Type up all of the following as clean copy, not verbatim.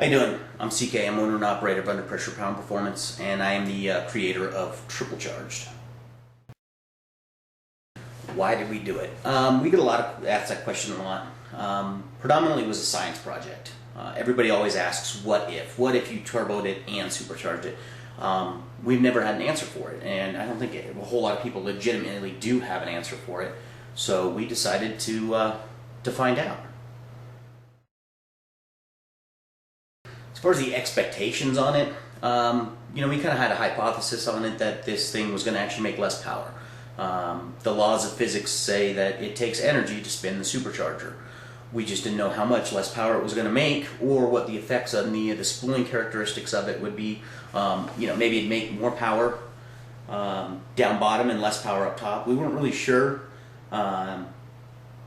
How you doing? I'm CK. I'm owner and operator of Under Pressure Power and Performance, and I am the creator of Triple Charged. Why did we do it? We get asked that question a lot. Predominantly it was a science project. Everybody always asks, what if? What if you turboed it and supercharged it? We've never had an answer for it, and I don't think a whole lot of people legitimately do have an answer for it. So we decided to find out. As far as the expectations on it, we kind of had a hypothesis on it that this thing was going to actually make less power. The laws of physics say that it takes energy to spin the supercharger. We just didn't know how much less power it was going to make, or what the effects on the spooling characteristics of it would be. Maybe it'd make more power down bottom and less power up top. We weren't really sure, and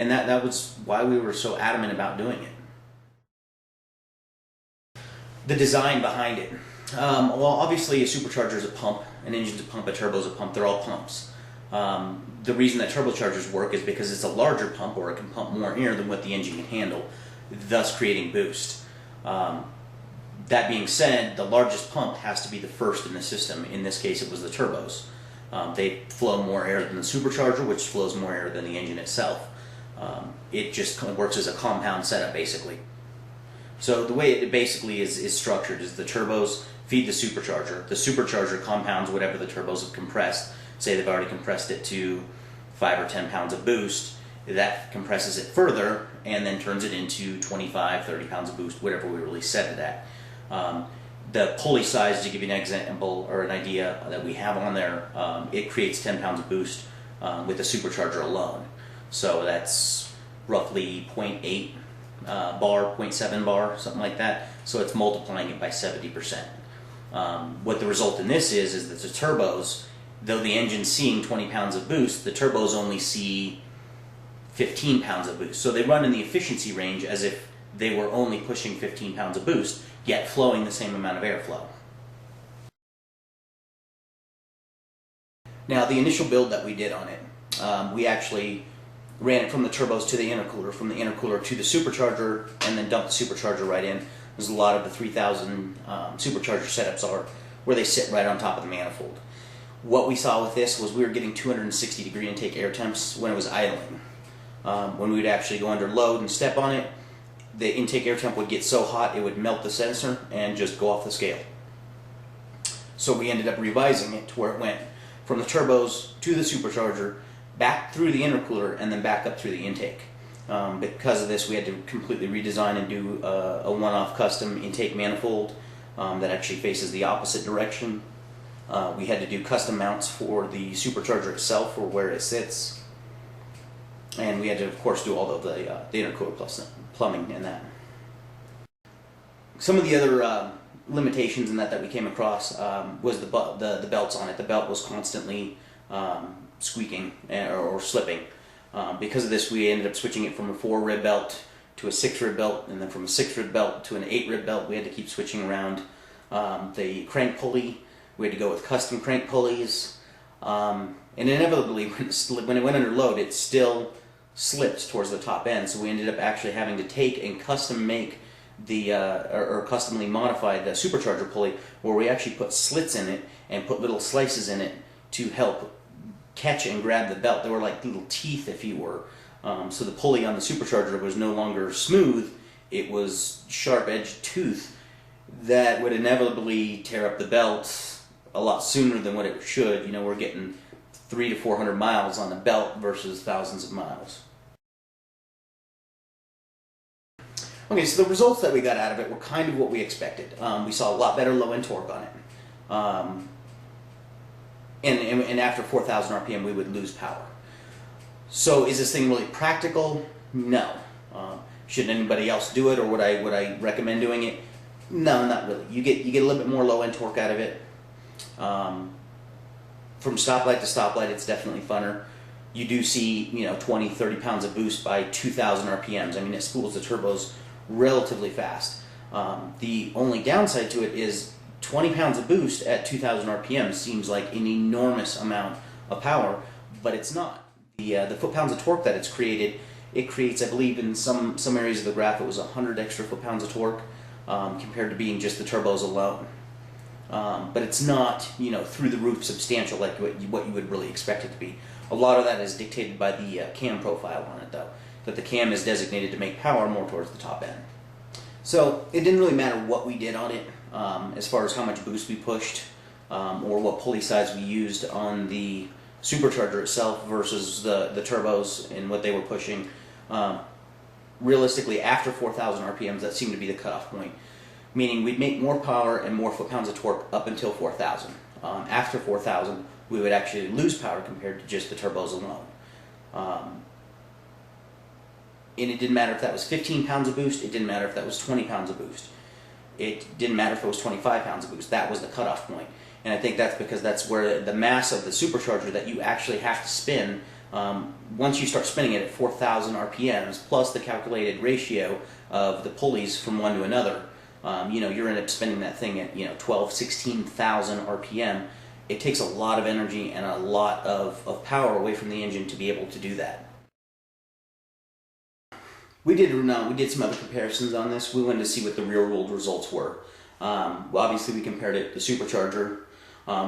that was why we were so adamant about doing it. The design behind it. Well, obviously a supercharger is a pump, an engine's a pump, a turbo is a pump. They're all pumps. The reason that turbochargers work is because it's a larger pump, or it can pump more air than what the engine can handle, thus creating boost. That being said, the largest pump has to be the first in the system. In this case, it was the turbos. They flow more air than the supercharger, which flows more air than the engine itself. It just works as a compound setup, basically. So the way it basically is structured is the turbos feed the supercharger compounds whatever the turbos have compressed. Say they've already compressed it to 5 or 10 pounds of boost, that compresses it further and then turns it into 25, 30 pounds of boost, whatever we really set it at. The pulley size, to give you an example or an idea that we have on there, it creates 10 pounds of boost with the supercharger alone. So that's roughly 0.8 bar, 0.7 bar, something like that. So it's multiplying it by 70%. What the result in this is that the turbos, though the engine's seeing 20 pounds of boost, the turbos only see 15 pounds of boost. So they run in the efficiency range as if they were only pushing 15 pounds of boost, yet flowing the same amount of airflow. Now, the initial build that we did on it, we actually ran it from the turbos to the intercooler, from the intercooler to the supercharger, and then dumped the supercharger right in. There's a lot of the 3000 supercharger setups are where they sit right on top of the manifold. What we saw with this was we were getting 260 degree intake air temps when it was idling. When we would actually go under load and step on it, the intake air temp would get so hot it would melt the sensor and just go off the scale. So we ended up revising it to where it went from the turbos to the supercharger, back through the intercooler, and then back up through the intake. Because of this, we had to completely redesign and do a one-off custom intake manifold that actually faces the opposite direction. We had to do custom mounts for the supercharger itself, or where it sits, and we had to, of course, do all of the intercooler plus plumbing and that. Some of the other limitations in that we came across was the belts on it. The belt was constantly squeaking or slipping. Because of this, we ended up switching it from a 4-rib belt to a 6-rib belt, and then from a 6-rib belt to an 8-rib belt. We had to keep switching around. The crank pulley, we had to go with custom crank pulleys, and inevitably when it went under load, it still slipped towards the top end, so we ended up actually having to take and custom make the or customly modify the supercharger pulley, where we actually put slits in it and put little slices in it to help catch and grab the belt. They were like little teeth, if you were. So the pulley on the supercharger was no longer smooth, it was sharp-edged tooth that would inevitably tear up the belt a lot sooner than what it should. We're getting 300 to 400 miles on the belt versus thousands of miles. Okay, so the results that we got out of it were kind of what we expected. We saw a lot better low-end torque on it. And after 4,000 RPM, we would lose power. So is this thing really practical? No. Should anybody else do it, or would I recommend doing it? No, not really. You get a little bit more low-end torque out of it. From stoplight to stoplight, it's definitely funner. You do see 20, 30 pounds of boost by 2,000 RPMs. I mean, it spools the turbos relatively fast. The only downside to it is 20 pounds of boost at 2,000 RPM seems like an enormous amount of power, but it's not. The foot-pounds of torque that it creates, I believe in some areas of the graph it was 100 extra foot-pounds of torque. compared to being just the turbos alone. But it's not, you know, through the roof substantial like what you would really expect it to be. A lot of that is dictated by the cam profile on it, though, that the cam is designated to make power more towards the top end. So it didn't really matter what we did on it, as far as how much boost we pushed, or what pulley size we used on the supercharger itself versus the turbos and what they were pushing. Realistically, after 4,000 RPMs, that seemed to be the cutoff point, meaning we'd make more power and more foot-pounds of torque up until 4,000. After 4,000, we would actually lose power compared to just the turbos alone. And it didn't matter if that was 15 pounds of boost, it didn't matter if that was 20 pounds of boost. It didn't matter if it was 25 pounds of boost. That was the cutoff point. And I think that's because that's where the mass of the supercharger that you actually have to spin, once you start spinning it at 4,000 RPMs, plus the calculated ratio of the pulleys from one to another, you know, you're end up spinning that thing at, you know, 12, 16,000 RPM. It takes a lot of energy and a lot of power away from the engine to be able to do that. We did some other comparisons on this. We wanted to see what the real world results were. Well, obviously we compared it to supercharger,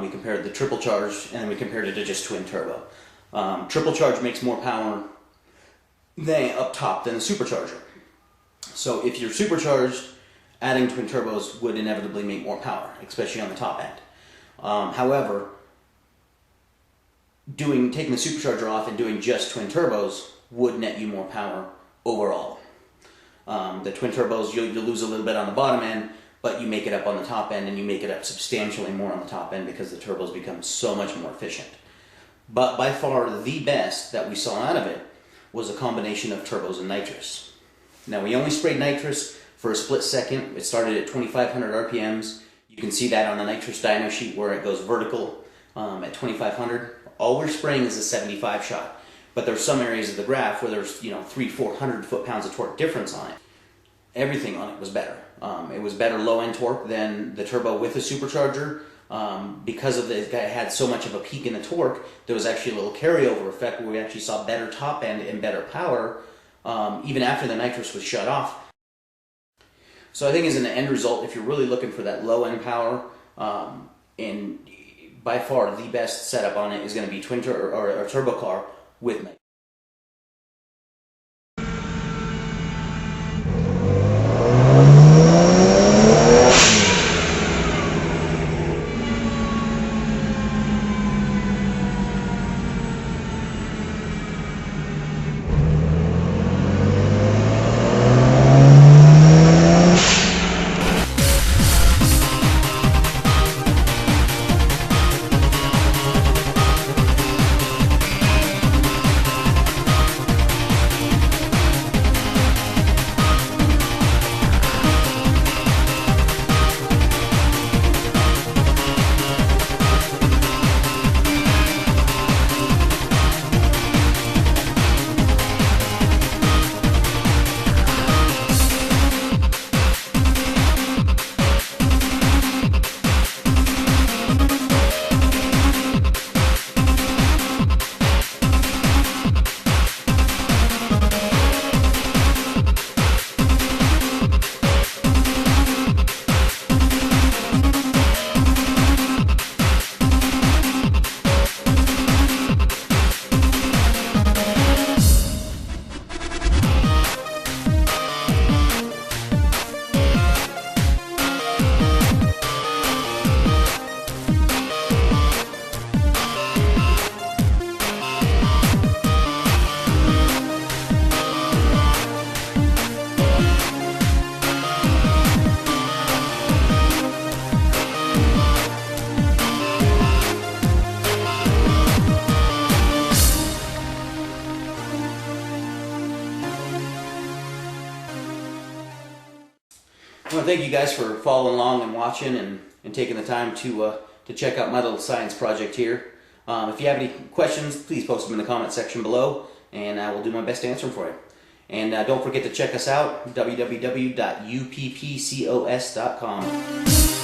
we compared the triple charge, and we compared it to just twin turbo. Triple charge makes more power up top than the supercharger. So if you're supercharged, adding twin turbos would inevitably make more power, especially on the top end. However, taking the supercharger off and doing just twin turbos would net you more power overall. The twin turbos, you'll lose a little bit on the bottom end, but you make it up on the top end, and you make it up substantially more on the top end because the turbos become so much more efficient. But by far the best that we saw out of it was a combination of turbos and nitrous. Now, we only sprayed nitrous for a split second. It started at 2,500 RPMs. You can see that on the nitrous dyno sheet where it goes vertical at 2,500. All we're spraying is a 75 shot. But there's some areas of the graph where there's, you know, 300-400 foot-pounds of torque difference on it. Everything on it was better. It was better low-end torque than the turbo with the supercharger. Because of it had so much of a peak in the torque, there was actually a little carryover effect where we actually saw better top end and better power even after the nitrous was shut off. So I think as an end result, if you're really looking for that low-end power, and by far the best setup on it is going to be or a turbo car with nitrous. I want to thank you guys for following along and watching and taking the time to check out my little science project here. If you have any questions, please post them in the comment section below, and I will do my best to answer them for you. And don't forget to check us out, www.uppcos.com.